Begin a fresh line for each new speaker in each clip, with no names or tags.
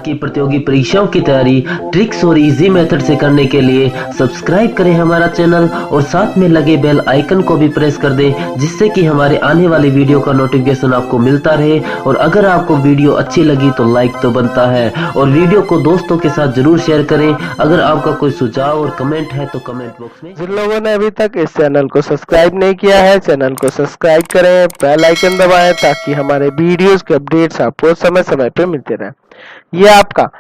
की प्रतियोगी परीक्षाओं की तैयारी ट्रिक्स और इजी मेथड से करने के लिए सब्सक्राइब करें हमारा चैनल और साथ में लगे बेल आइकन को भी प्रेस कर दें, जिससे कि हमारे आने वाली वीडियो का नोटिफिकेशन आपको मिलता रहे। और अगर आपको वीडियो अच्छी लगी तो लाइक तो बनता है, और वीडियो को दोस्तों के साथ जरूर शेयर करें। अगर आपका कोई सुझाव और कमेंट है तो कमेंट बॉक्स में।
जिन लोगों ने अभी तक इस चैनल को सब्सक्राइब नहीं किया है, चैनल को सब्सक्राइब करें, बेल आइकन दबाएं ताकि हमारे वीडियोस के अपडेट्स आपको समय समय पे मिलते रहे। ये आपका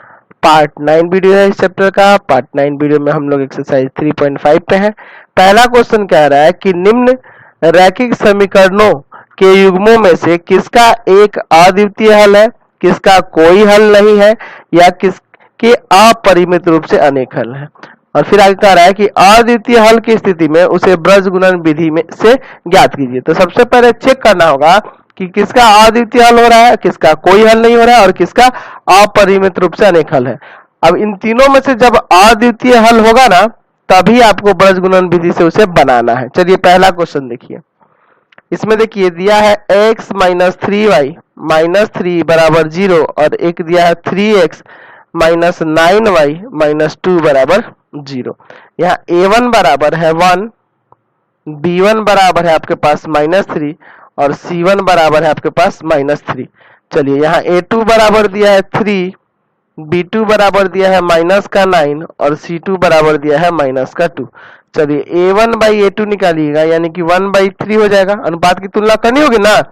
पार्ट 9 वीडियो है इस चैप्टर का। पार्ट 9 वीडियो में हम लोग एक्सरसाइज 3.5 पे हैं। पहला क्वेश्चन कह रहा है कि निम्न रैखिक समीकरणों के युग्मों में से किसका एक अद्वितीय हल है, किसका कोई हल नहीं है, या किसके अपरिमित रूप से अनेक हल है। और फिर आगे कह रहा है कि अद्वितीय हल की स्थिति में उसे ब्रज गुणन विधि में से ज्ञात कीजिए। तो सबसे पहले चेक करना होगा कि किसका अद्वितीय हल हो रहा है, किसका कोई हल नहीं हो रहा है, और किसका अपरिमित रूप से अनेक हल है। अब इन तीनों में से जब अद्वितीय हल होगा ना, तभी आपको ब्रज गुणन विधि से उसे बनाना है। चलिए पहला क्वेश्चन देखिए। इसमें देखिए दिया है x माइनस 3y माइनस 3 बराबर 0, और एक दिया है 3x माइनस 9y माइनस 2 बराबर 0। यहाँ a1 बराबर है 1, b1 बराबर है आपके पास माइनस 3, और c1 बराबर है आपके पास माइनस 3। चलिए यहाँ a2 बराबर दिया है 3, b2 बराबर दिया है माइनस का 9, और c2 बराबर दिया है माइनस का 2। चलिए a1 बाई a2 निकालिएगा, यानी कि 1/3 हो जाएगा। अनुपात की तुलना करनी होगी ना।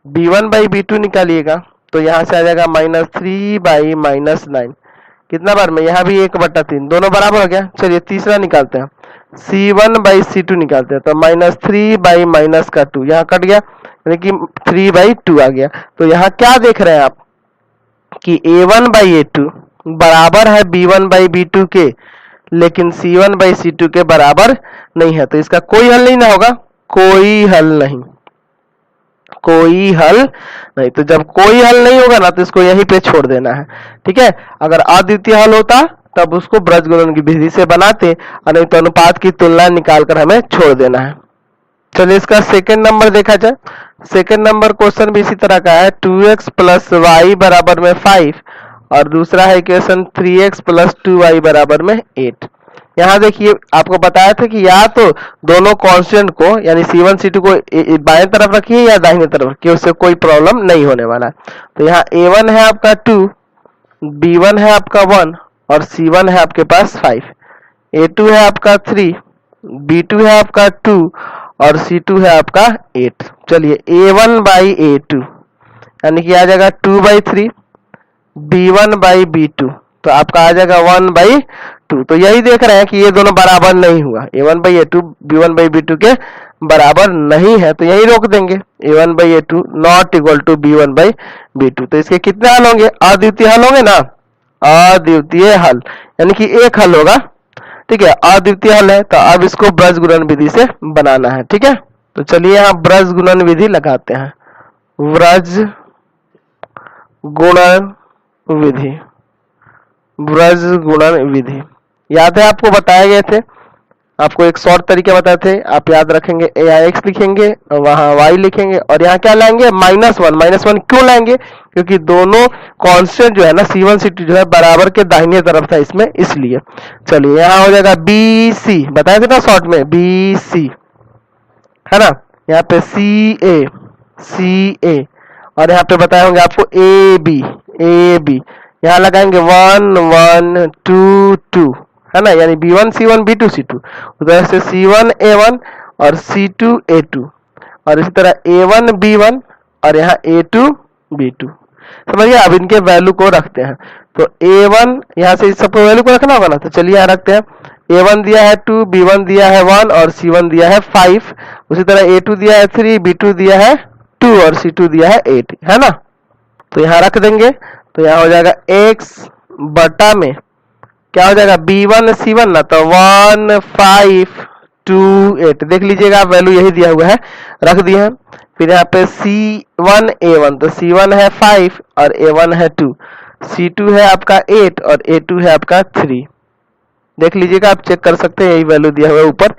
b1 बाई b2 निकालिएगा तो यहाँ से आ जाएगा माइनस 3 बाई माइनस 9। कितना बार में, यहाँ भी 1/3, दोनों बराबर हो गया। चलिए तीसरा निकालते हैं, c1 बाई c2 निकालते हैं। तो माइनस 3 बाई माइनस का 2 यहाँ कट गया, यानी कि 3/2 आ गया। तो यहाँ क्या देख रहे हैं आप कि a1 बाई a2 बराबर है b1 बाई b2 के, लेकिन c1 बाई c2 के बराबर नहीं है। तो इसका कोई हल नहीं ना होगा, कोई हल नहीं, कोई हल नहीं। तो जब कोई हल नहीं होगा ना, तो इसको यहीं पे छोड़ देना है। ठीक है, अगर अद्वितीय हल होता तब उसको ब्रज गुणन की विधि से बनाते, और नहीं तो अनुपात की तुलना निकालकर हमें छोड़ देना है। चलिए इसका सेकंड नंबर देखा जाए। सेकंड नंबर क्वेश्चन भी इसी तरह का है। 2x प्लस वाई बराबर में 5, और दूसरा है इक्वेशन 3x प्लस 2y बराबर में 8। यहाँ देखिए आपको बताया था कि या तो दोनों कांस्टेंट को यानी c1 c2 को बाएं तरफ रखिए या दाहिने तरफ रखिए, उससे कोई प्रॉब्लम नहीं होने वाला है। तो यहाँ a1 है आपका 2, b1 है आपका 1, और c1 है आपके पास 5, a2 है आपका 3, b2 है आपका 2, और c2 है आपका 8। चलिए a1 बाई a2 यानी कि आ जाएगा 2/3, b1 बाई b2 तो आपका आ जाएगा 1/2। तो यही देख रहे हैं कि ये दोनों बराबर नहीं हुआ, a1 by a2 b1 by b2 के बराबर नहीं है। तो यही रोक देंगे, a1 by a2 not equal to b1 by b2। तो इसके कितने हल होंगे, अद्वितीय हल होंगे ना, अद्वितीय हल, यानी कि एक हल होगा। ठीक है, अद्वितीय हल है, तो अब इसको ब्रज गुणन विधि से बनाना है। ठीक है, तो चलिए यहाँ ब्रज गुणन विधि लगाते हैं। ब्रज गुणन विधि, ब्रज गुणन विधि याद है आपको बताए गए थे। आपको एक शॉर्ट तरीका बताए थे, आप याद रखेंगे। यहाँ x लिखेंगे, वहां y लिखेंगे, और यहाँ क्या लाएंगे, -1। -1 क्यों लाएंगे, क्योंकि दोनों कांस्टेंट जो है ना c1 c2 जो है बराबर के दाहिने तरफ था इसमें, इसलिए। चलिए यहाँ हो जाएगा bc, बताए थे ना शॉर्ट में, bc है ना। यहाँ पे ca, और यहाँ पे बताए होंगे आपको ab, यहाँ लगाएंगे 1 1 2 2 है ना, यानी b1 c1 b2 c2। उधर से c1 a1 और c2 a2, और इसी तरह a1 b1 और यहाँ a2 b2। समझिए, अब इनके वैल्यू को रखते हैं। तो a1 यहाँ से इस सबको वैल्यू को रखना होगा ना, तो चलिए यहाँ रखते हैं। a1 दिया है 2, b1 दिया है 1, और c1 दिया है 5। उसी तरह a2 दिया है 3, b2 दिया है 2, और c2 दिया है 8, है ना। तो यहाँ रख देंगे, तो यहाँ हो जाएगा x बटा में क्या हो जाएगा, b1 c1 ना, तो 1 5 2 8। देख लीजिएगा आप, वैल्यू यही दिया हुआ है, रख दिए हैं। फिर यहाँ पे c1 a1, तो c1 है 5 और a1 है 2, c2 है आपका 8 और a2 है आपका 3। देख लीजिएगा, आप चेक कर सकते हैं, यही वैल्यू दिया हुआ है ऊपर।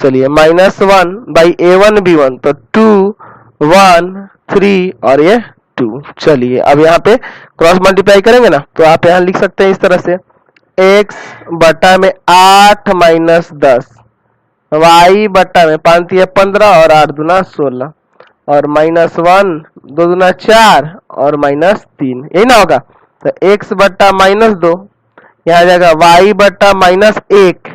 चलिए -1 बाई a1 b1, तो 2 1 3 और ये 2। चलिए अब यहाँ पे क्रॉस मल्टीप्लाई करेंगे ना, तो आप यहाँ लिख सकते हैं इस तरह से, x बटा में 8 माइनस 10, y बटा में 5 तिया 15 और 8 दूना 16 और माइनस 1 2 दूना 4 और माइनस 3, यही ना होगा। तो x बटा माइनस 2, यहाँ आ जाएगा y बटा माइनस 1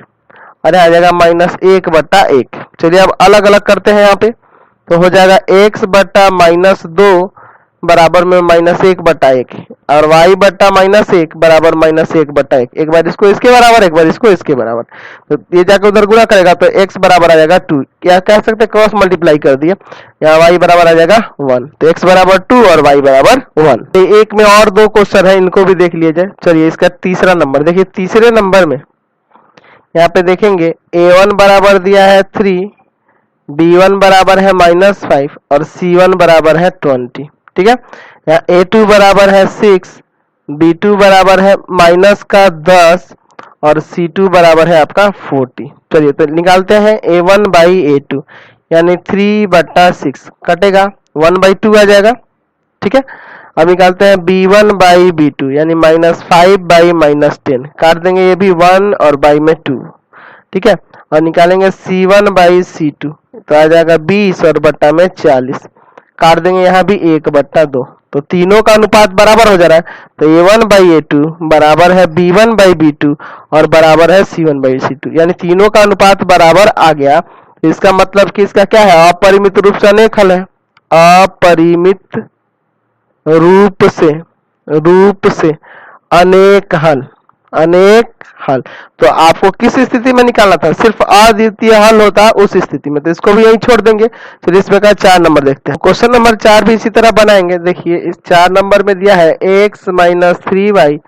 और यहाँ आ जाएगा माइनस 1 बटा 1। चलिए अब अलग अलग करते हैं यहाँ पे, तो हो जाएगा x बटा माइनस 2 बराबर में माइनस 1 बटा 1 और y बटा माइनस 1 बराबर माइनस 1 बटा 1। एक बार इसको इसके बराबर, एक बार इसको इसके बराबर, तो ये जाकर उधर गुणा करेगा तो x बराबर आ जाएगा 2, क्या कह सकते हैं क्रॉस मल्टीप्लाई कर दिया, यहाँ y बराबर आ जाएगा 1, तो x बराबर 2 और y बराबर 1। तो एक में और दो क्वेश्चन है, इनको भी देख लिया जाए। चलिए इसका तीसरा नंबर देखिए, तीसरे नंबर में यहाँ पे देखेंगे a1 बराबर दिया है 3, b1 बराबर है -5 और c1 बराबर है 20। ठीक है, यहाँ a2 बराबर है 6, b2 बराबर है माइनस का 10 और c2 बराबर है आपका 40। चलिए तो निकालते हैं a1 बाई a2, यानी 3 बटा 6 कटेगा 1 बाई 2 आ जाएगा। ठीक है, अब निकालते हैं b1 बाई b2, यानी -5 बाई -10, काट देंगे ये भी 1 और बाई में 2। ठीक है, और निकालेंगे c1 बाई c2, तो आ जाएगा 20 और बट्टा में 40, काट देंगे यहाँ भी 1 बट्टा 2, तो तीनों का अनुपात बराबर हो जा रहा है। तो a1 बाई a2 बराबर है b1 बाई b2 और बराबर है c1 बाई c2, यानी तीनों का अनुपात बराबर आ गया। इसका मतलब कि इसका क्या है, अपरिमित रूप से अनेक हल है, अपरिमित रूप से अनेक हल, अनेक हल। तो आपको किस स्थिति में निकालना था, सिर्फ अद्वितीय हल होता उस स्थिति में, तो इसको भी यहीं छोड़ देंगे। चलिए इसमें का 4 नंबर देखते हैं। क्वेश्चन नंबर 4 भी इसी तरह बनाएंगे। देखिए इस 4 नंबर में दिया है x माइनस 3y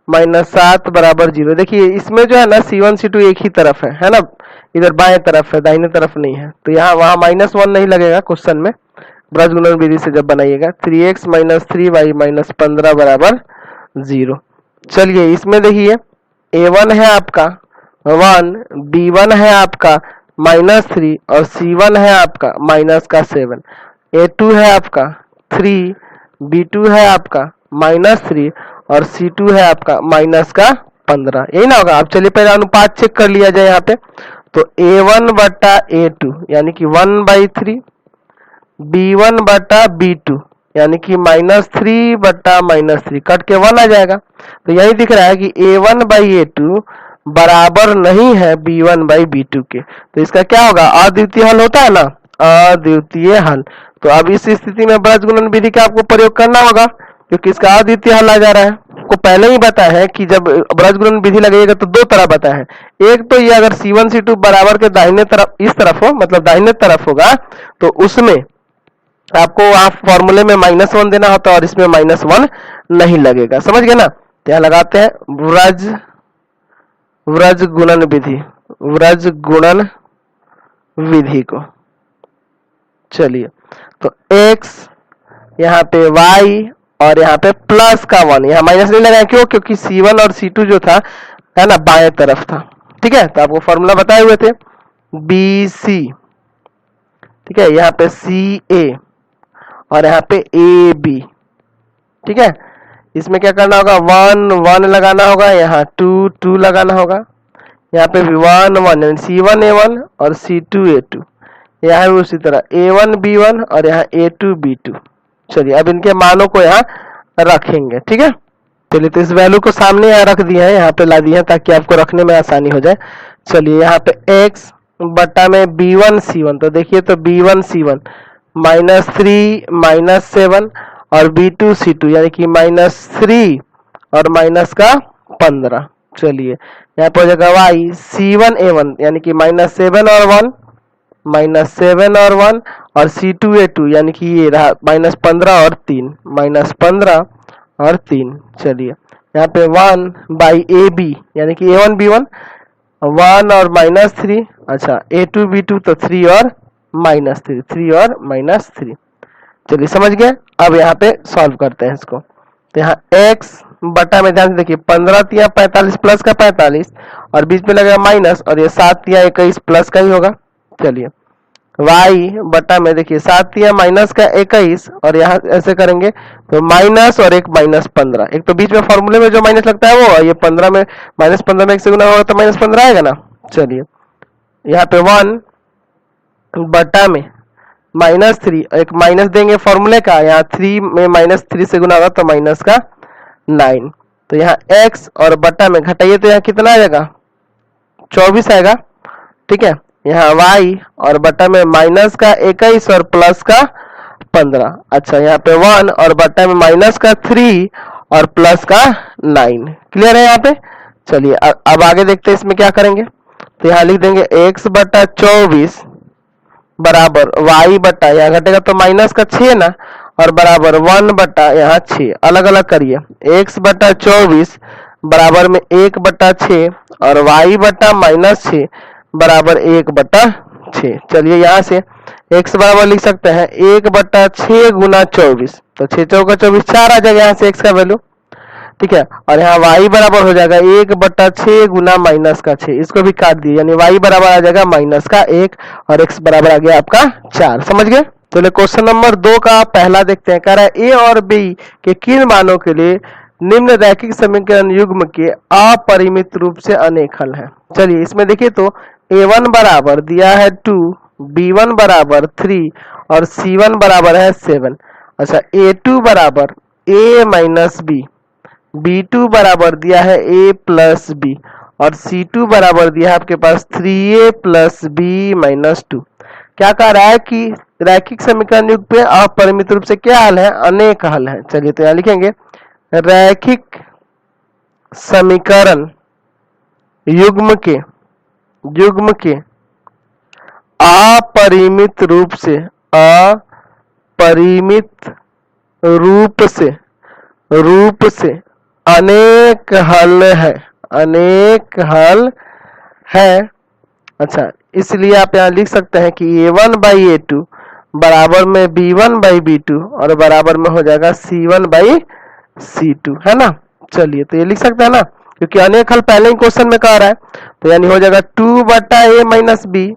माइनस 7 बराबर 0। देखिए इसमें जो है ना c1 c2 एक ही तरफ है ना, इधर बाएं तरफ है, दाहिने तरफ नहीं है, तो यहाँ वहां -1 नहीं लगेगा क्वेश्चन में, ब्रज गुणन विधि से जब बनाइएगा। 3x माइनस 3y माइनस 15 बराबर 0। चलिए इसमें देखिए a1 है आपका 1, b1 है आपका -3 और c1 है आपका माइनस का 7, a2 है आपका 3, b2 है आपका -3 और c2 है आपका माइनस का 15, यही ना होगा। अब चलिए पहले अनुपात चेक कर लिया जाए यहाँ पे, तो a1 बटा a2 यानी कि 1/3, b1 बटा b2 यानी कि -3 बटा -3, कट के 1 आ जाएगा। तो यही दिख रहा है कि a1 बाई a2 बराबर नहीं है b1 बाई b2 के, तो इसका क्या होगा, अद्वितीय हल होता है ना, अद्वितीय हल। तो अब इस स्थिति में ब्रज गुणन विधि का आपको प्रयोग करना होगा, क्योंकि इसका अद्वितीय हल आ जा रहा है। आपको पहले ही पता है कि जब ब्रज गुणन विधि लगेगा तो दो तरह बता है, एक तो ये अगर c1 c2 बराबर के दाहिने तरफ इस तरफ हो, मतलब दाहिने तरफ होगा, तो उसमें आपको वहां फॉर्मूले में -1 देना होता है और इसमें -1 नहीं लगेगा, समझ गए ना। तो यहाँ लगाते हैं व्रज गुणन विधि, व्रज गुणन विधि को। चलिए तो x यहाँ पे y और यहाँ पे प्लस का 1, यहाँ माइनस नहीं लगाया, क्यों, क्योंकि c1 और c2 जो था है ना बाएं तरफ था। ठीक है, तो आपको फॉर्मूला बताए हुए थे bc। ठीक है, यहाँ पे ca और यहाँ पे ab। ठीक है, इसमें क्या करना होगा, 1 1 लगाना होगा, यहाँ 2 2 लगाना होगा, यहाँ पे भी 1 1 यानी c1 a1 और c2 a2, यहाँ भी उसी तरह a1 b1 और यहाँ a2 b2। चलिए अब इनके मानों को यहाँ रखेंगे। ठीक है, चलिए तो इस वैल्यू को सामने यहाँ रख दिए हैं, यहाँ पे ला दिए हैं ताकि आपको रखने में आसानी हो जाए। चलिए यहाँ पे x बटा में b1 c1, तो देखिए तो b1 c1 -3 -7 और b2 c2 यानी कि -3 और माइनस का 15। चलिए यहाँ पर हो जाएगा y c1 a1 यानी कि -7 और 1 -7 और 1 और c2 a2 यानी कि ये रहा -15 और 3 -15 और 3। चलिए यहाँ पे 1 बाई ab यानी कि a1 b1 1 और -3, अच्छा a2 b2 तो 3 और -3, 3 और -3। चलिए समझ गए। अब यहाँ पे सॉल्व करते हैं इसको, तो यहाँ x बटा में ध्यान से देखिए 15 तिया 45 प्लस का 45 और बीच में लगेगा माइनस और ये 7 तिया 21 प्लस का ही होगा। चलिए y बटा में देखिए 7 या माइनस का 21 और यहाँ ऐसे करेंगे तो माइनस और एक -15, एक तो बीच में फॉर्मूले में जो माइनस लगता है वो, ये 15 में -15 में 1 से गुना होगा तो -15 आएगा ना। चलिए यहाँ पे 1 बटा में -3, एक माइनस देंगे फॉर्मूले का, यहाँ 3 में -3 से गुना होगा तो माइनस का 9, तो यहाँ x और बटा में घटाइए तो यहाँ कितना आ जाएगा 24 आएगा। ठीक है, यहाँ y और बटा में माइनस का 21 और प्लस का 15। अच्छा यहाँ पे 1 और बटा में माइनस का 3 और प्लस का 9। क्लियर है यहाँ पे। चलिए अब आगे देखते हैं इसमें क्या करेंगे। तो यहाँ लिख देंगे x बटा 24 बराबर y बटा, यहाँ घटेगा तो माइनस का 6 ना, और बराबर 1 बटा यहाँ 6। अलग अलग करिए, x बटा 24 बराबर में 1 बटा 6 और y बटा -6 बराबर 1 बटा 6। चलिए यहाँ से x बराबर लिख सकते हैं 1 बटा 6 गुना 24, तो 6 चौका 24, 4 आ जाएगा यहाँ से x का वैल्यू। ठीक है, और यहाँ y बराबर हो जाएगा 1 बटा 6 गुना माइनस का 6, इसको भी काट दिए, यानी y बराबर आ जाएगा माइनस का 1 और x बराबर आ गया आपका 4। समझ गए। चलिए क्वेश्चन नंबर 2 का पहला देखते हैं। कह रहा है a और b के किन मानों के लिए निम्न रैखिक समीकरण युग्म के अपरिमित रूप से अनेक हल है। चलिए इसमें देखिए तो a1 बराबर दिया है 2, b1 बराबर 3 और c1 बराबर है 7। अच्छा a2 बराबर a माइनस b, b2 बराबर दिया है a प्लस b और c2 बराबर दिया है आपके पास 3a प्लस b माइनस 2। क्या कह रहा है कि रैखिक समीकरण युग्म पे अपरिमित रूप से क्या हल है, अनेक हल है। चलिए तो यहाँ लिखेंगे रैखिक समीकरण युग्म के अपरिमित रूप से अनेक हल है। अच्छा इसलिए आप यहाँ लिख सकते हैं कि a1 बाई a2 बराबर में b1 बाई b2 और बराबर में हो जाएगा c1 बाई c2, है ना। चलिए तो ये लिख सकते हैं ना, क्योंकि अनेक हल पहले ही क्वेश्चन में कह रहा है, तो यानी हो जाएगा 2 बटा a माइनस b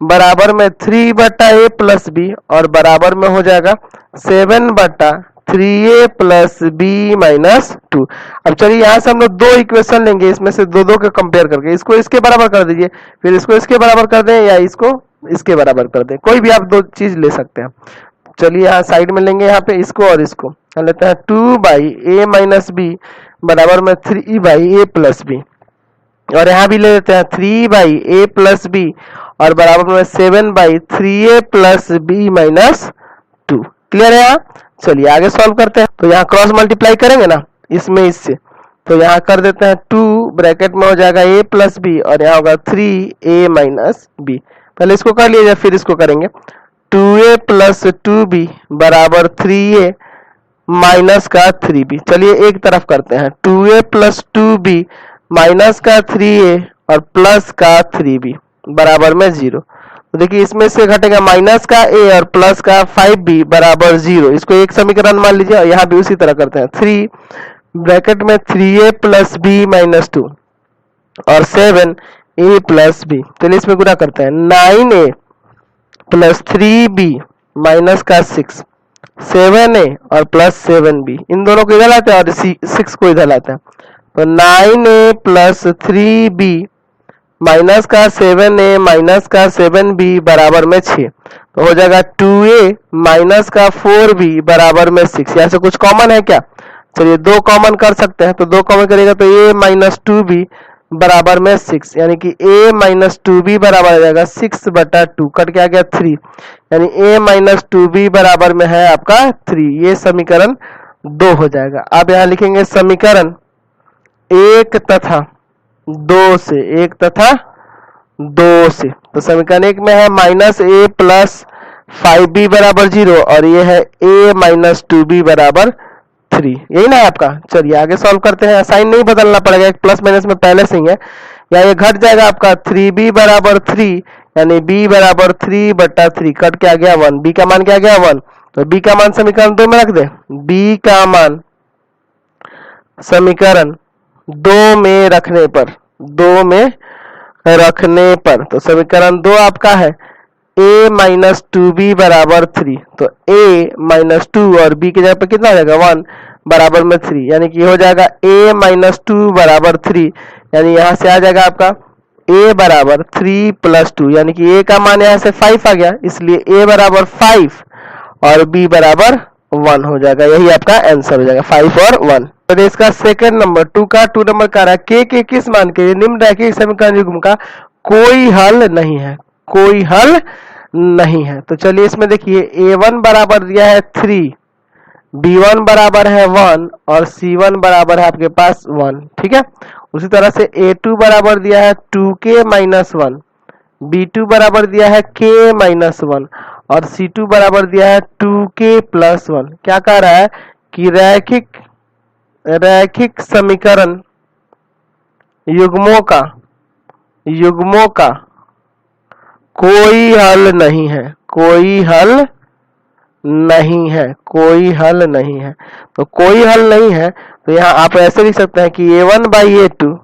बराबर में 3 बटा a प्लस b और बराबर में हो जाएगा 7 बटा 3a प्लस b माइनस 2। अब चलिए यहाँ से हम लोग दो इक्वेशन लेंगे, इसमें से दो के कंपेयर करके इसको इसके बराबर कर दीजिए, फिर इसको इसके बराबर कर दें या इसको इसके बराबर कर दें, कोई भी आप दो चीज ले सकते हैं। चलिए यहाँ साइड में लेंगे, यहाँ पे इसको और इसको लेते हैं 2 बाई a माइनस b बराबर में 3 बाई a प्लस b और यहाँ भी ले लेते हैं 3 बाई a प्लस b और बराबर में 7 by 3a plus b minus 2। Clear है यहाँ। चलिए आगे सॉल्व करते हैं। तो यहाँ क्रॉस मल्टीप्लाई करेंगे ना इसमें इससे, तो यहाँ कर देते हैं 2 ब्रैकेट में हो जाएगा a प्लस b और यहाँ होगा 3a माइनस b। पहले इसको कर लीजिए फिर इसको करेंगे। 2a प्लस 2b बराबर 3a माइनस का 3b। चलिए एक तरफ करते हैं, 2a प्लस 2b माइनस का 3a और प्लस का 3b बराबर में 0। तो देखिए इसमें से घटेगा माइनस का a और प्लस का 5b बराबर 0, इसको एक समीकरण मान लीजिए। और यहाँ भी उसी तरह करते हैं, 3 ब्रैकेट में 3a प्लस b माइनस 2 और 7a प्लस b। चलिए इसमें गुणा करते हैं, 9a प्लस 3b माइनस का 6, 7a और प्लस 7b, इन दोनों को इधर लाते हैं और 6 को इधर लाते हैं, तो 9a प्लस 3b माइनस का 7a माइनस का 7b बराबर में 6। तो हो जाएगा 2a माइनस का 4b बराबर में 6। यहाँ से कुछ कॉमन है क्या, चलिए दो कॉमन कर सकते हैं, तो दो कॉमन करेगा तो a माइनस 2b बराबर में 6, यानी कि a माइनस 2b बराबर आ जाएगा 6 बटा 2, कट के आ गया 3, यानी a माइनस 2b बराबर में है आपका 3। ये समीकरण 2 हो जाएगा। अब यहाँ लिखेंगे समीकरण 1 तथा 2 से, 1 तथा 2 से। तो समीकरण 1 में है माइनस a प्लस 5b बराबर 0 और ये है a माइनस 2b बराबर 3, यही ना है आपका। चलिए आगे सॉल्व करते हैं, साइन नहीं बदलना पड़ेगा, एक प्लस माइनस में पहले से ही है, या ये घट जाएगा आपका 3b बराबर 3, यानी b बराबर 3 बटा 3, कट के आ गया 1, b का मान क्या आ गया 1, तो b का मान समीकरण 2 में रख दे, b का मान समीकरण 2 में रखने पर, तो समीकरण 2 आपका है a माइनस 2b बराबर 3, तो a माइनस 2 और b की जगह पे कितना हो जाएगा 1 बराबर में 3, यानी कि हो जाएगा a माइनस 2 बराबर 3, यानी यहाँ से आ जाएगा आपका a बराबर 3 प्लस 2, यानी कि a का मान यहाँ से 5 आ गया, इसलिए a बराबर 5 और b बराबर 1 हो जाएगा। यही आपका आंसर हो जाएगा 5 और 1। तो इसका सेकंड नंबर 2 नंबर का रहा k के किस मान के लिए निम्न रैखिक समीकरण युग्म का कोई हल नहीं है, कोई हल नहीं है। तो चलिए इसमें देखिए a1 बराबर दिया है 3, b1 बराबर है 1 और c1 बराबर है आपके पास 1, ठीक है। उसी तरह से a2 बराबर दिया है 2k माइनस 1, b2 बराबर दिया है k माइनस 1 और c2 बराबर दिया है 2k प्लस 1। क्या कह रहा है कि रैखिक समीकरण युग्मों का कोई हल नहीं है, कोई हल नहीं है, कोई हल नहीं है। तो कोई हल नहीं है, तो यहाँ आप ऐसे लिख सकते हैं कि a1 बाई a2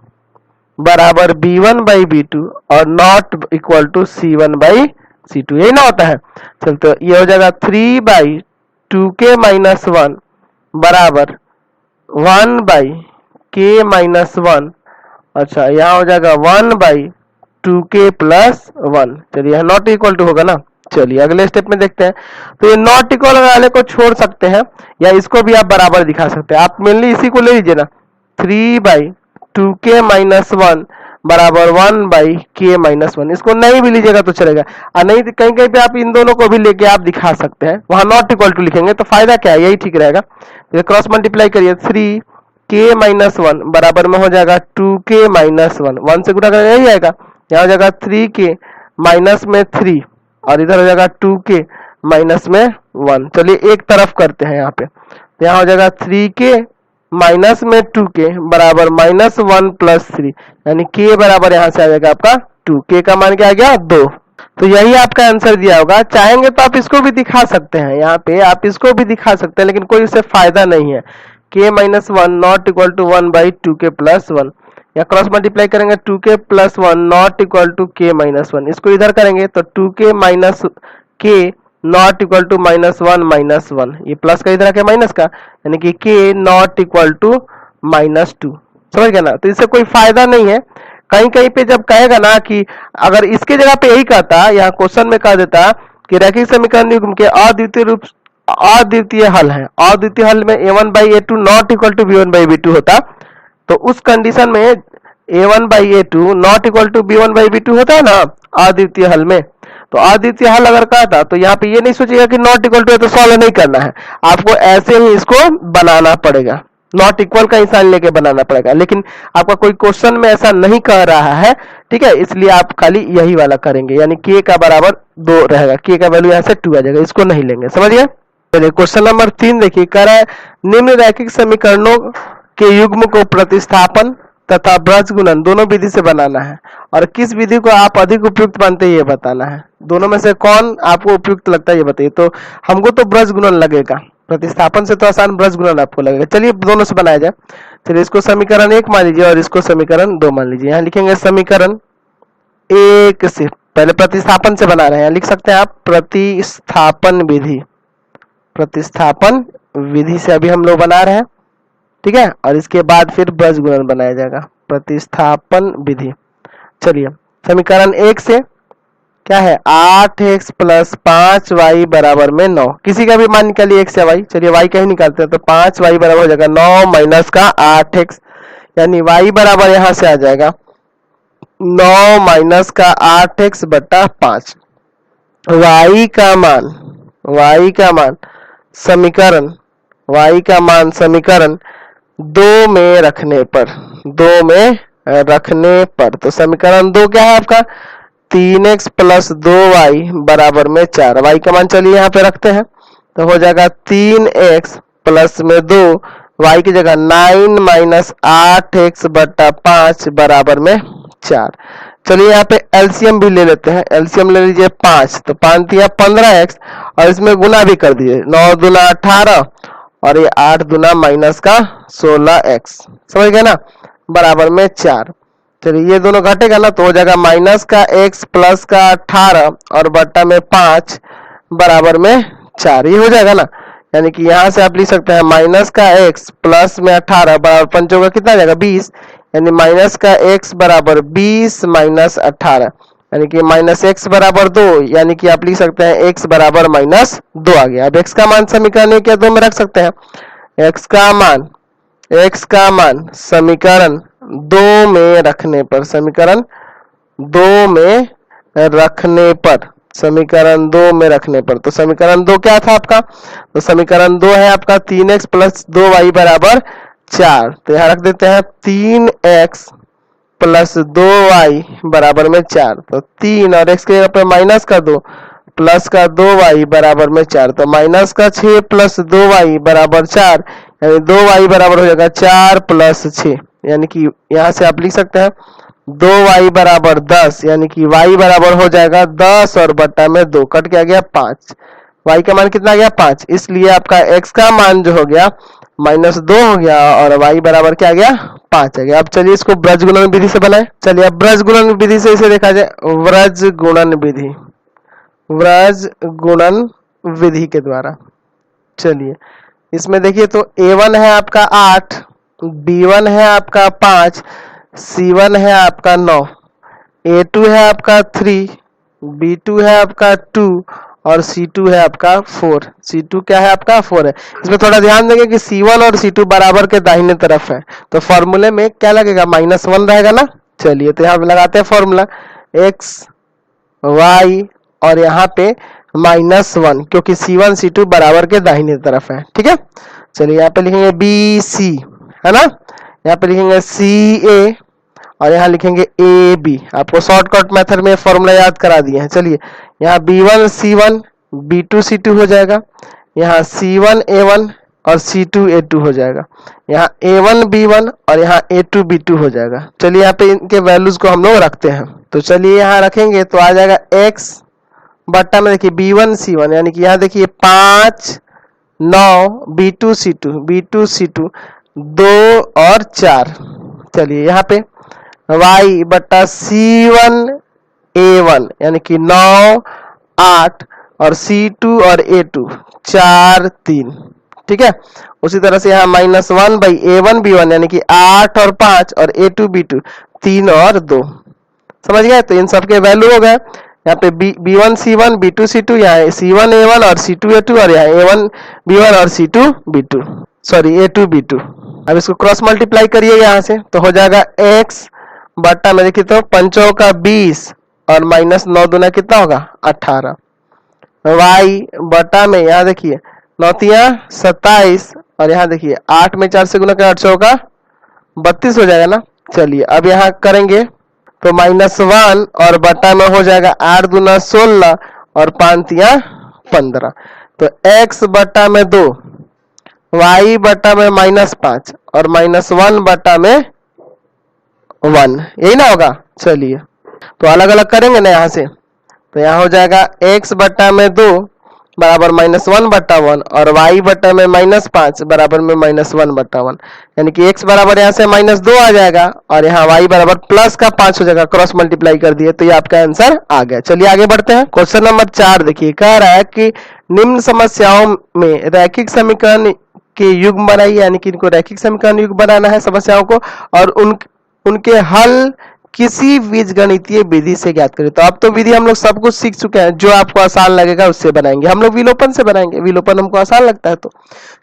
बराबर b1 बाई b2 और not equal to c1 by c2, यही ना होता है। चल तो ये हो जाएगा 3 बाई 2k माइनस 1 बराबर 1 बाई k माइनस 1, अच्छा यहाँ हो जाएगा 1 बाई 2k प्लस 1। चलिए यहाँ नॉट इक्वल टू होगा ना। चलिए अगले स्टेप में देखते हैं। तो ये नॉट इक्वल वाले को छोड़ सकते हैं या इसको भी आप बराबर दिखा सकते हैं। आप मेनली इसी को ले लीजिए ना, 3 बाई 2k माइनस 1 बराबर 1 बाई k माइनस 1, इसको नहीं भी लीजिएगा तो चलेगा, और नहीं कहीं कहीं पे आप इन दोनों को भी लेके आप दिखा सकते हैं, वहां नॉट इक्वल टू लिखेंगे तो फायदा क्या है, यही ठीक रहेगा। तो क्रॉस मल्टीप्लाई करिए, 3k माइनस 1 बराबर में हो जाएगा 2k माइनस 1, 1 से गुणा करेंगे यही आएगा, यहाँ हो जाएगा 3k माइनस में 3 और इधर हो जाएगा 2k माइनस में 1। चलिए एक तरफ करते हैं यहाँ पे, तो यहाँ हो जाएगा 3k माइनस में 2k बराबर माइनस 1 प्लस 3, यानी k बराबर यहाँ से आ जाएगा आपका 2, k का मान क्या आ गया 2। तो यही आपका आंसर दिया होगा। चाहेंगे तो आप इसको भी दिखा सकते हैं, यहाँ पे आप इसको भी दिखा सकते हैं, लेकिन कोई इससे फायदा नहीं है। k minus 1 not equal to 1 by 2k plus 1, या क्रॉस मल्टीप्लाई करेंगे 2k plus 1 not equal to k minus 1, इसको इधर करेंगे तो 2k minus k not equal to minus 1 minus 1, ये प्लस का इधर आ गया माइनस का, यानी कि k not equal to minus 2। समझ गया ना। तो इससे कोई फायदा नहीं है। कहीं कहीं पे जब कहेगा ना कि अगर इसके जगह पे यही कहता, यहाँ क्वेश्चन में कह देता कि रैखिक समीकरण युग्म के अद्वितीय हल है, अद्वितीय हल में a1 by a2 not equal to b1 by b2 होता, तो उस कंडीशन में a1 by a2 not equal to b1 by b2 होता है ना अद्वितीय हल में। तो अद्वितीय हल अगर कहता तो यहाँ पे ये नहीं सोचेगा कि नॉट इक्वल टू है तो सॉल्व नहीं करना है, आपको ऐसे ही इसको बनाना पड़ेगा, नॉट इक्वल का निशान लेके बनाना पड़ेगा। लेकिन आपका कोई क्वेश्चन में ऐसा नहीं कह रहा है, ठीक है, इसलिए आप खाली यही वाला करेंगे, यानी k का बराबर 2 रहेगा, k का वैल्यू यहाँ से 2 आ जाएगा, इसको नहीं लेंगे। समझ गए। चलिए क्वेश्चन नंबर 3 देखिए, कह रहा है निम्न रैखिक समीकरणों के युग्म को प्रतिस्थापन तथा ब्रज गुणन दोनों विधि से बनाना है, और किस विधि को आप अधिक उपयुक्त मानते हैं ये बताना है। दोनों में से कौन आपको उपयुक्त लगता है ये बताइए। तो हमको तो ब्रज गुणन लगेगा, प्रतिस्थापन से तो आसान ब्रज गुणन आपको लगेगा। चलिए दोनों से बनाया जाए। चलिए इसको समीकरण 1 मान लीजिए और इसको समीकरण 2 मान लीजिए। यहाँ लिखेंगे समीकरण 1 से, पहले प्रतिस्थापन से बना रहे हैं, लिख सकते हैं आप प्रतिस्थापन विधि, प्रतिस्थापन विधि से अभी हम लोग बना रहे हैं, ठीक है, और इसके बाद फिर ब्रज गुणन बनाया जाएगा, प्रतिस्थापन विधि। चलिए समीकरण 1 से क्या है 8x प्लस 5y बराबर में 9, किसी का भी मान निकालिए x या y। चलिए y का ही निकालते हैं, तो 5y बराबर हो जाएगा 9 माइनस का 8x, यानी y बराबर यहाँ से आ जाएगा 9 माइनस का 8x बटा 5। y का मान समीकरण, y का मान समीकरण 2 में रखने पर, 2 में रखने पर, तो समीकरण 2 क्या है आपका 3x प्लस 2y बराबर में 4। y का मान चलिए यहाँ पे रखते हैं, तो हो जाएगा 3x प्लस में 2, y की जगह 9 माइनस 8x बटा 5 बराबर में 4। चलिए यहाँ पे एलसीएम भी ले लेते हैं, एलसीएम ले लीजिए 5, तो 5 दिया 15x और इसमें गुना भी कर दिए, 9 दूना 18 और ये 8 दूना माइनस का 16x, समझ गए ना, बराबर में 4। चलिए ये दोनों घटेगा ना, तो हो जाएगा माइनस का x प्लस का 18 और बट्टा में 5 बराबर में 4, ये हो जाएगा ना। यानी कि यहाँ से आप लिख सकते हैं माइनस का x प्लस में 18 बराबर 5 होगा, कितना आ जाएगा 20, यानी माइनस का x बराबर 20 माइनस 18, यानी कि माइनस एक्स बराबर 2, यानी कि आप लिख सकते हैं x बराबर माइनस 2 आ गया। अब x का मान समीकरण के 2 में रख सकते हैं। x का मान समीकरण 2 में रखने पर, समीकरण 2 में रखने पर, तो समीकरण 2 क्या था आपका, तो समीकरण 2 है आपका 3x प्लस 2y बराबर 4, तो यहाँ रख देते हैं 3x प्लस 2y बराबर में 4, तो 3 और x के जगह पे माइनस का 2 प्लस का 2y बराबर में 4, तो माइनस का 6 प्लस 2y बराबर 4, यानी 2y बराबर हो जाएगा 4 प्लस 6, यानी कि यहाँ से आप लिख सकते हैं 2y बराबर 10, यानी कि y बराबर हो जाएगा 10 और बट्टा में 2 कट के आ गया 5, y का मान कितना आ गया 5, इसलिए आपका x का मान जो हो गया माइनस 2 हो गया और y बराबर क्या आ गया 5 आ गया। अब चलिए इसको ब्रज गुणन विधि से बनाएं। चलिए अब ब्रज गुणन विधि से इसे देखा जाए, व्रज गुणन विधि के द्वारा। चलिए इसमें देखिए तो a1 है आपका 8, b1 है आपका 5, c1 है आपका 9, a2 है आपका 3, b2 है आपका 2 और c2 है आपका 4। c2 क्या है आपका 4 है। इसमें थोड़ा ध्यान देंगे कि c1 और c2 बराबर के दाहिने तरफ है, तो फॉर्मूले में क्या लगेगा -1 रहेगा ना। चलिए तो यहाँ पे लगाते हैं फॉर्मूला x y और यहाँ पे -1, क्योंकि c1 c2 बराबर के दाहिने तरफ है। ठीक है, चलिए यहाँ पे लिखेंगे b c, है ना, यहाँ पे लिखेंगे c a और यहाँ लिखेंगे ए बी। आपको शॉर्टकट मेथड में फॉर्मूला याद करा दिए हैं। चलिए यहाँ b1 c1 b2 c2 हो जाएगा, यहाँ c1 a1 और c2 a2 हो जाएगा, यहाँ a1 b1 और यहाँ a2 b2 हो जाएगा। चलिए यहाँ पे इनके वैल्यूज को हम लोग रखते हैं, तो चलिए यहाँ रखेंगे तो आ जाएगा x बट्टा में देखिए b1 c1, यानी कि यहाँ देखिए 5 9 b2 c2 2 और 4। चलिए यहाँ पे y बट्टा c1 a1, यानी कि 9 8 और c2 और a2 4 3। ठीक है, उसी तरह से यहाँ -1 बाई a1 b1, यानी कि 8 और 5 और a2 b2 3 और 2। समझ गए, तो इन सब के वैल्यू हो गए। यहाँ पे b1 c1 b2 c2, यहाँ c1 a1 और c2 a2 और यहाँ a1 b1 और c2 b2 sorry a2 b2। अब इसको क्रॉस मल्टीप्लाई करिए यहाँ से, तो हो जाएगा x बट्टा में देखिए तो 5 का 20 और -9 दूना कितना होगा 18, y बट्टा में यहाँ देखिए 9 27 और यहाँ देखिए 8 में 4 से गुना कर 8 होगा 32 हो जाएगा ना। चलिए अब यहाँ करेंगे तो -1 और बट्टा में हो जाएगा 8 दूना 16 और 5 15, तो x बट्टा में 2 y बट्टा में -5 और -1 बट्टा में 1, यही ना होगा। चलिए तो अलग अलग करेंगे ना यहाँ से, तो यहाँ हो जाएगा x बट्टा में 2 बराबर -1 बट्टा 1 और y बट्टा में -5 बराबर में -1 बट्टा 1, यानी कि x बराबर यहाँ से -2 आ जाएगा और यहाँ y बराबर प्लस का 5 हो जाएगा। क्रॉस मल्टीप्लाई कर दिए तो ये आपका आंसर आ गया। चलिए आगे बढ़ते हैं। क्वेश्चन नंबर 4 देखिए, कह रहा है कि निम्न समस्याओं में रैखिक समीकरण के युग्म बनाइए, यानी कि इनको रैखिक समीकरण युग्म बनाना है समस्याओं को, और उनके हल किसी बीजगणितीय विधि से ज्ञात करें। तो अब तो विधि हम लोग सब कुछ सीख चुके हैं, जो आपको आसान लगेगा उससे बनाएंगे। हम लोग विलोपन से बनाएंगे, विलोपन हमको आसान लगता है। तो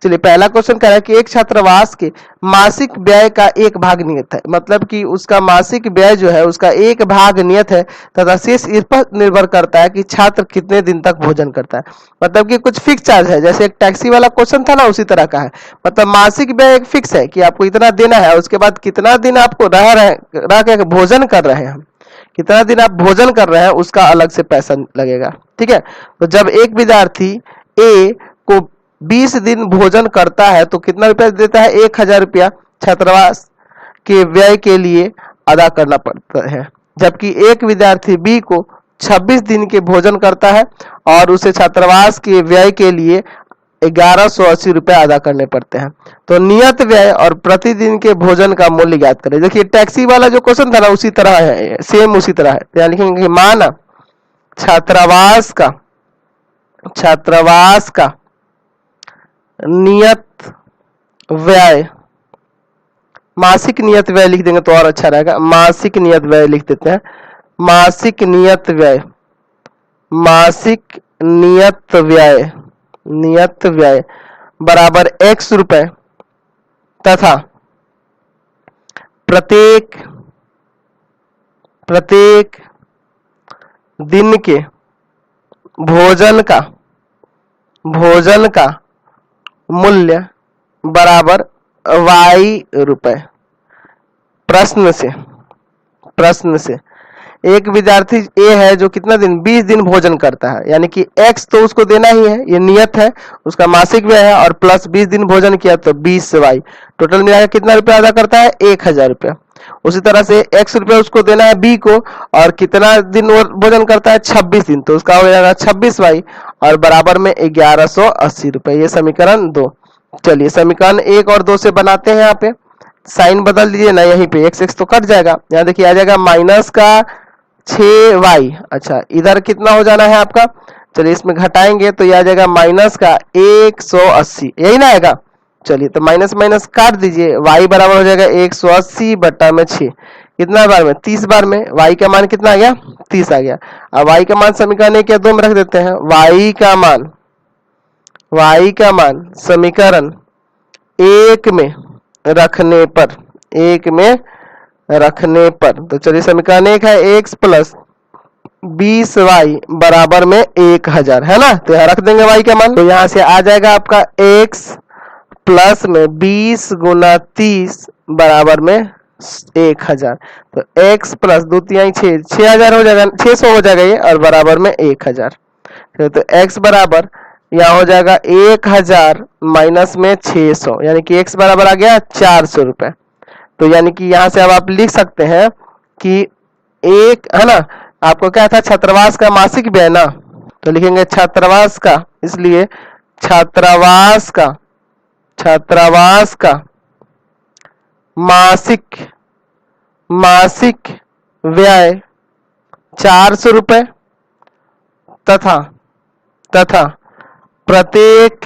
चलिए पहला क्वेश्चन कह रहा है कि एक छात्रावास के मासिक व्यय का एक भाग नियत है, मतलब कि उसका मासिक व्यय जो है उसका एक भाग नियत है तथा शेष इस पर निर्भर करता है कि छात्र कितने दिन तक भोजन करता है। मतलब कि कुछ फिक्स चार्ज है, जैसे एक टैक्सी वाला क्वेश्चन था ना, उसी तरह का है। मतलब मासिक व्यय एक फिक्स है कि आपको इतना देना है, उसके बाद कितना दिन आपको रह के भोजन कर रहे हैं, कितना दिन आप भोजन कर रहे हैं उसका अलग से पैसा लगेगा। ठीक है, तो जब एक विद्यार्थी ए को 20 दिन भोजन करता है तो कितना रुपया देता है, 1000 रुपया छात्रावास के व्यय के लिए अदा करना पड़ता है। जबकि एक विद्यार्थी बी को 26 दिन के भोजन करता है और उसे छात्रावास के व्यय के लिए 1180 रुपए अदा करने पड़ते हैं। तो नियत व्यय और प्रतिदिन के भोजन का मूल्य ज्ञात करें। देखिए टैक्सी वाला जो क्वेश्चन था ना उसी तरह है, सेम उसी तरह है। तो यहाँ लिखेंगे माना छात्रावास का नियत व्यय, मासिक नियत व्यय लिख देंगे तो और अच्छा रहेगा, मासिक नियत व्यय लिख देते हैं। मासिक नियत व्यय बराबर x रुपए तथा प्रत्येक दिन के भोजन का मूल्य बराबर y रुपए। प्रश्न से एक विद्यार्थी ए है जो कितना दिन 20 दिन भोजन करता है, यानी कि x तो उसको देना ही है, ये नियत है, उसका मासिक व्यय है, और प्लस 20 दिन भोजन किया तो 20 y, टोटल मिलाकर कितना रुपया अदा करता है 1000 रुपया। उसी तरह से x रुपया उसको देना है b को, और कितना दिन वो भोजन करता है 26 दिन, तो उसका हो जाएगा 26 y और बराबर में 1180 रुपए। ये समीकरण 2। चलिए समीकरण 1 और 2 से बनाते हैं। यहाँ पे साइन बदल दीजिए ना, यहीं पे x तो कट जाएगा, यहाँ देखिए आ जाएगा माइनस का 6y। अच्छा इधर कितना हो जाना है आपका, चलिए इसमें घटाएंगे तो ये आ जाएगा माइनस का 180, यही ना आएगा। चलिए तो माइनस माइनस काट दीजिए, y बराबर हो जाएगा 180 बट्टा में 6, कितना बार में 30 बार में, y का मान कितना आ गया 30 आ गया। अब y का मान समीकरण 1 या 2 में रख देते हैं। y का मान समीकरण 1 में रखने पर तो चलिए समीकरण 1 है x प्लस 20y बराबर में 1000 है ना, तो यहाँ रख देंगे y का मान। तो यहाँ से आ जाएगा आपका x प्लस में 20 गुना 30 बराबर में 1000। तो x प्लस 2 3 6000 हो जाएगा, 600 हो जाएगा ये, और बराबर में 1000। तो x बराबर यहाँ हो जाएगा 1000 माइनस में 600, यानी कि x बराबर आ गया 400 रुपए। तो यानी कि यहाँ से अब आप लिख सकते हैं कि एक है ना, आपको क्या था छात्रावास का मासिक व्यय ना, तो लिखेंगे छात्रावास का, इसलिए छात्रावास का मासिक व्यय 400 रुपए तथा प्रत्येक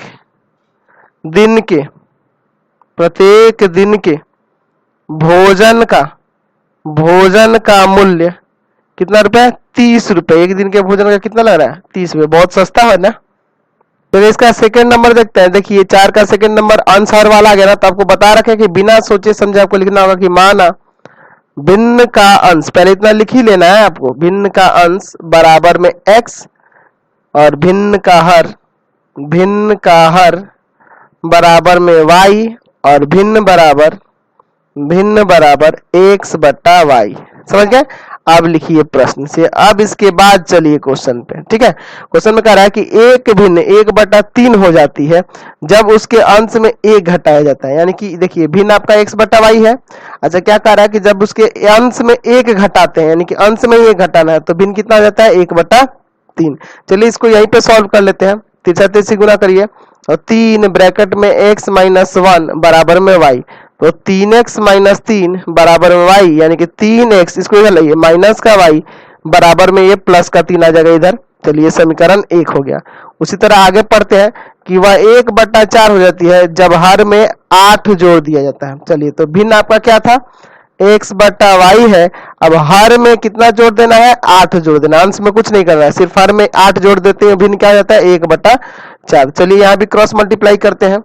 दिन के भोजन का मूल्य कितना रुपए 30 रुपए। एक दिन के भोजन का कितना लग रहा है 30 रुपए, बहुत सस्ता है ना। तो इसका सेकंड नंबर देखते हैं। देखिए 4 का सेकंड नंबर अंश हर वाला आ गया ना, तो आपको बता रखे कि बिना सोचे समझे आपको लिखना होगा कि माना भिन्न का अंश, पहले इतना लिख ही लेना है आपको, भिन्न का अंश बराबर में x और भिन्न का हर बराबर में y और भिन्न बराबर x बट्टा y। समझ गए। अब लिखिए प्रश्न से। अब इसके बाद चलिए क्वेश्चन पे, ठीक है। क्वेश्चन में कह रहा है कि एक भिन्न 1/3 हो जाती है जब उसके अंश में 1 घटाया जाता है, यानी कि देखिए भिन्न आपका x बट्टा y है। अच्छा क्या कह रहा है कि जब उसके अंश में 1 घटाते हैं, यानी कि अंश में 1 घटाना है, तो भिन्न कितना हो जाता है 1/3। चलिए इसको यहीं पे सॉल्व कर लेते हैं। 3 गुना करिए और 3 ब्रैकेट में x माइनस 1 बराबर में y, तो 3x माइनस 3 बराबर में y, यानी कि 3x, इसको इधर लाइए माइनस का y बराबर में ये प्लस का 3 आ जाएगा इधर। चलिए समीकरण 1 हो गया। उसी तरह आगे पढ़ते हैं कि वह 1/4 हो जाती है जब हर में 8 जोड़ दिया जाता है। चलिए तो भिन्न आपका क्या था x बट्टा y है, अब हर में कितना जोड़ देना है 8 जोड़ देना, अंश में कुछ नहीं करना है, सिर्फ हर में 8 जोड़ देते हैं, भिन्न क्या हो जाता है 1/4। चलिए यहाँ भी क्रॉस मल्टीप्लाई करते हैं,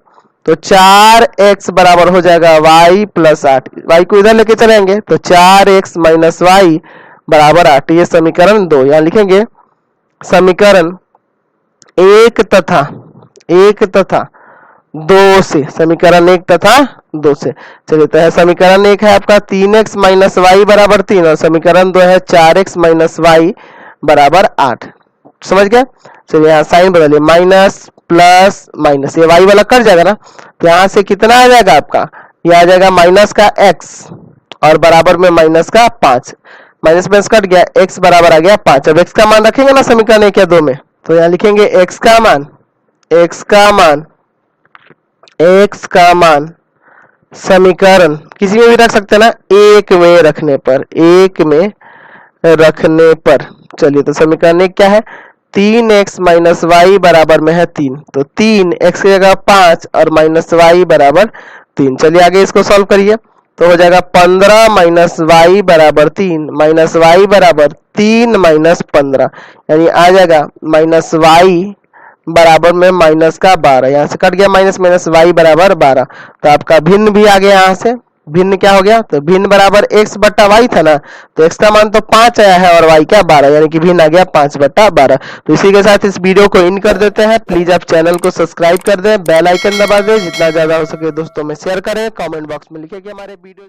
तो 4x बराबर हो जाएगा y प्लस 8, y को इधर लेके चलेंगे तो 4x माइनस y बराबर 8। ये समीकरण 2। यहाँ लिखेंगे समीकरण 1 तथा 2 से, समीकरण 1 तथा 2 से। चलिए तो है समीकरण 1 है आपका 3x माइनस y बराबर 3 और समीकरण 2 है 4x माइनस y बराबर 8। समझ गए। चलिए यहाँ साइन बदलिए, माइनस प्लस माइनस, ये y वाला कट जाएगा ना, तो यहाँ से कितना आ जाएगा आपका, ये आ जाएगा माइनस का x और बराबर में माइनस का 5, माइनस माइनस कट गया, x बराबर आ गया 5। अब x का मान रखेंगे ना समीकरण 1 या 2 में, तो यहाँ लिखेंगे x का मान x का मान समीकरण किसी में भी रख सकते हैं ना, एक में रखने पर, एक में रखने पर। चलिए तो समीकरण एक क्या है, 3x माइनस वाई बराबर में है 3, तो 3x की जगह 5 और माइनस वाई बराबर 3। चलिए आगे इसको सॉल्व करिए, तो हो जाएगा 15 माइनस वाई बराबर 3 माइनस वाई बराबर 3 माइनस 15, यानी आ जाएगा माइनस वाई बराबर में माइनस का 12, यहाँ से कट गया माइनस माइनस वाई बराबर 12। तो आपका भिन्न भी आ गया, यहाँ से भिन्न क्या हो गया, तो भिन्न बराबर x बट्टा वाई था ना, तो x का मान तो 5 आया है और y क्या 12, यानी कि भिन्न आ गया 5 बट्टा 12। तो इसी के साथ इस वीडियो को इन कर देते हैं। प्लीज आप चैनल को सब्सक्राइब कर दें, बेल आइकन दबा दें, जितना ज्यादा हो सके दोस्तों में शेयर करें, कमेंट बॉक्स में लिखें कि हमारे वीडियो